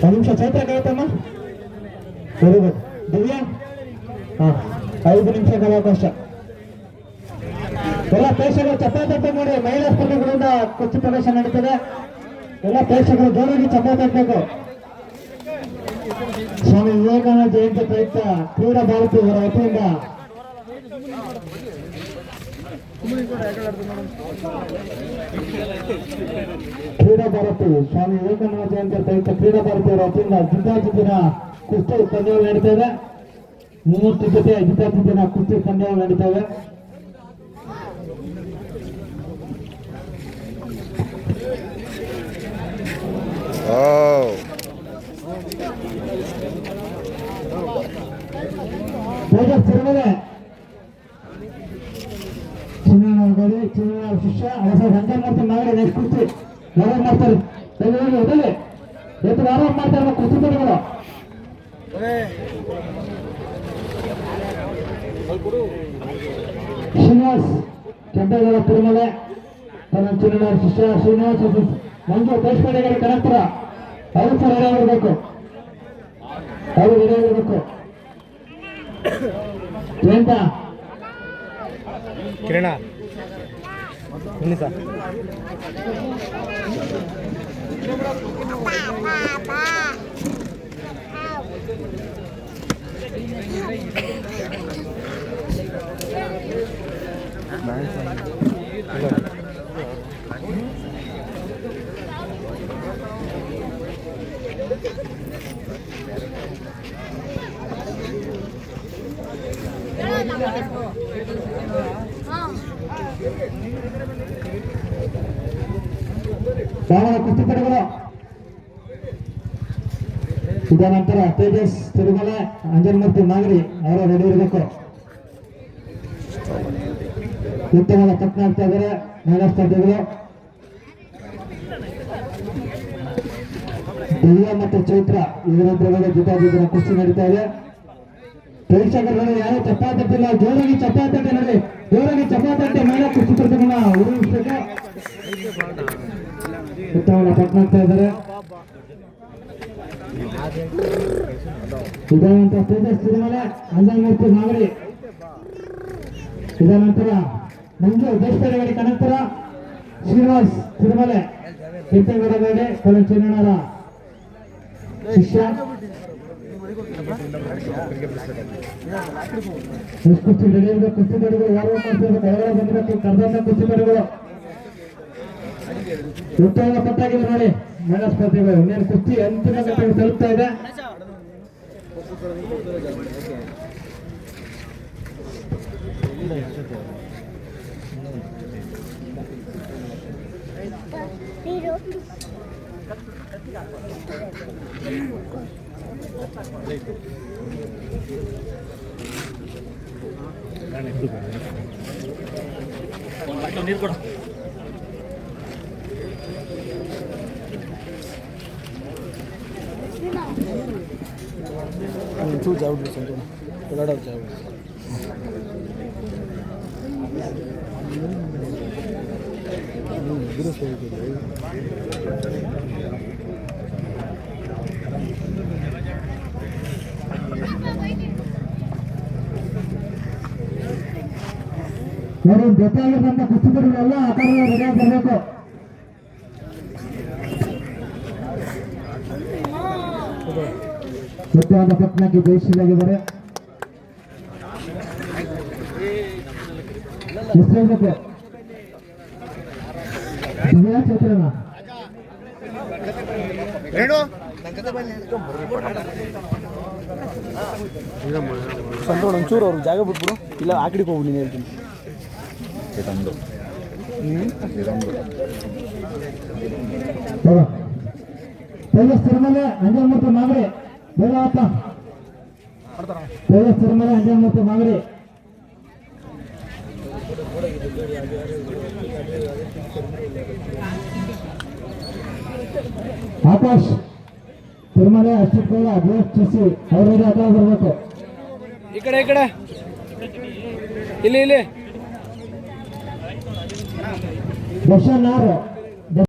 ಒಂದು ನಿಮಿಷ ಚೈತ್ರ ಕೇಳ್ತಮ್ಮ. Very good. ದಿವ್ಯಾ ಹಾಂ 5 ನಿಮಿಷಗಳ ಅವಕಾಶ. ಎಲ್ಲ ಪ್ರೇಕ್ಷಕರು ಚಪ್ಪಾಳೆ ನೋಡಿ. ಮಹಿಳಾ ಸ್ಪರ್ಧೆಗಳಿಂದ ಕುಸ್ತಿ ಪ್ರವೇಶ ನಡೀತದೆ. ಎಲ್ಲ ಪ್ರೇಕ್ಷಕರು ಜೋರಾಗಿ ಚಪ್ಪಾಳೆ ತಟ್ಟಬೇಕು. ಸ್ವಾಮಿ ವಿವೇಕಾನಂದ ಜಯಂತಿ ಪ್ರಯುಕ್ತ ಕ್ರೀಡಾ ಭಾರತಿ ಇವರ ವತಿಯಿಂದ ಕ್ರೀಡಾ ಭಾರತಿ ಸ್ವಾಮಿ ವಿವೇಕಾನಂದ ಜಯಂತಿ ಪ್ರಯುಕ್ತ ಕ್ರೀಡಾ ಭಾರತಿ ಅವರ ವತಿಯಿಂದ ಜಿದ್ದಾಜಿದ್ದಿನ ಕುಸ್ತಿ ಪಂದ್ಯಗಳು ನಡೀತಾ ಇದೆ. 30 ಜೊತೆ ಜಿದ್ದಾಜಿದ್ದಿನ ಕುಸ್ತಿ ಪಂದ್ಯಗಳು ನಡೀತವೆ. ತೇಜಸ್ ತಿರುಮಲೆ ಚಿನ್ನ ಶಿಷ್ಯ ಹೊಸ ರಂಜಾಮೂರ್ತಿ ಮಾಡಿ ನೆಕ್ಸ್ಟ್ ಕುಸ್ತಿ ಆರಾಮ್ ಮಾಡ್ತಾರೆ. ಎತ್ತು ಆರಾಮ್ ಮಾಡ್ತಾರೆ ಕುಸ್ತಿ ಪಡೆಗಳು. ಶ್ರೀನಿವಾಸ್ ಕೆಂಪೇಗೌಡ ತಿರುಮಲೆ ತನ್ನ ಚಿನ್ನ ಶಿಷ್ಯ ಶ್ರೀನಿವಾಸ್ ಮಂಜು ದೇಶಪಾಂಡೆ ಕನಕ್ಪುರ ಅವರು ಸಹ ರೆಡಿಯಾಗಿರ್ಬೇಕು. ಅವರು ರೆಡಿಯಾಗಿರ್ಬೇಕು. ಜಯಂತ ಕಿರಣ ಬನ್ನಿ ಸರ್. ಕುಸ್ತಿಪಟುಗಳು ಇದ ನಂತರ ತೇಜಸ್ ತಿರುಮಲೆ ಅಂಜನ್ಮೂರ್ತಿ ಮಾಗಡಿ ಅವರು ರೆಡಿ ಇರಬೇಕು. ಉತ್ತಮವಾದ ಪಟ್ನ ಆಗ್ತಾ ಇದ್ದಾರೆ ಮಹಿಳಾ ಸ್ಪರ್ಧೆಗಳು. ದಿವ್ಯಾ ಮತ್ತು ಚೈತ್ರ ಇವರಿಬ್ಬರ ಜಿದ್ದಾಜಿದ್ದಿನ ಕುಸ್ತಿ ನಡೀತಾ ಇದೆ. ಪ್ರೇಕ್ಷಕರುಗಳು ಯಾರು ಚಪ್ಪಾತಟ್ಟಿಲ್ಲ, ಜೋರಾಗಿ ಚಪ್ಪಾತಟ್ಟೆ ನೋಡಿ. ಜೋರಾಗಿ ಚಪ್ಪಾತಟ್ಟೆ ಮಹಿಳಾ ಕುಸ್ತಿ ಪ್ರತಿಭೆಗಳನ್ನ ಉರುಳಿಸಬೇಕು. ಉತ್ತಮವಾದ ಪಟ್ನ ಆಗ್ತಾ ಇದ್ದಾರೆ. ಇದಾನಂತರ ತೇಜಸ್ ತಿರುಮಲೆ ಅಂಜನ್ಮೂರ್ತಿ ಮಾಗಡಿ. ಇದಾನಂತರ ಮಂಜು ದೇಶಪಾಂಡೆ ಕನಕ್ಪುರ ಶ್ರೀನಿವಾಸ್ ತಿರುಮಲೆ ಕೆಂಪೇಗೌಡ ಗಾಡಿ ಕೊಲೆ ಚಿನ್ನಣ್ಣರ ಶಿಷ್ಯ. ಕುಸ್ತಿ ನಡೆಯುವುದು. ಕುಸ್ತಿಪಟುಗಳು ಯಾರು ಮಾಡ್ತಿರ್ಬೇಕು, ಹೊರಗಡೆ ಬಂದಿರಬೇಕು. ಕರ್ನಾಟಕ ಕುಸ್ತಿಪಟುಗಳು ಉತ್ತಮ ಪಟ್ಟಾಗಿದೆ ನೋಡಿ. ಮಹಿಳಾ ಸ್ಪರ್ಧೆಗಳು ಇನ್ನೇನು ಕುಸ್ತಿ ಅಂತಿಮ ಘಟ್ಟಕ್ಕೆ ತಲುಪ್ತಾ ಇದೆ. ನೀರು ಕೊಡು. तू जाऊ दे संतो लड़ा जाऊ गुरु से ನೋಡಿ ಬೇಕಾಗಿರುವಂತ ಕುಸ್ತಿಪಟುಗಳೆಲ್ಲ ಆಕಾರ ರೆಡಿಯಾಗಿ ಬರಬೇಕು. ಉತ್ತಮವಾದ ಪಟ್ನಕ್ಕೆ ಜಯಿಸಿದಾಗಿದ್ದಾರೆ. ಎಷ್ಟಬೇಕು ದಿವ್ಯಾ ಚೈತ್ರನ ಸಂತೋಷ್ ಒಂಚೂರು ಅವ್ರಿಗೆ ಜಾಗ ಬಿಟ್ಬಿಡು, ಇಲ್ಲ ಆ ಕಡೆಗೆ ಹೋಗಿ ನೀನು ಹೇಳ್ತೀನಿ. ತೇಜಸ್ ತಿರುಮಲೆ ಅಂಜನ್ಮೂರ್ತಿ ಮಾಗಡಿ ಬೇಡಪ್ಪ. ತೇಜಸ್ ತಿರುಮಲೆ ಅಂಜನ್ಮೂರ್ತಿ ಮಾಗಡಿ. ಆಕಾಶ್ ತಿರುಮಲೆ ಅಶ್ಚಿತ್ಗೌಡ ಜಿಎಸ್ಟಿಸಿ ಅವರಿಗೆ ಅಗಲ ಬರಬೇಕು. ಈ ಕಡೆ ಇಲ್ಲಿ ದರ್ಶನ್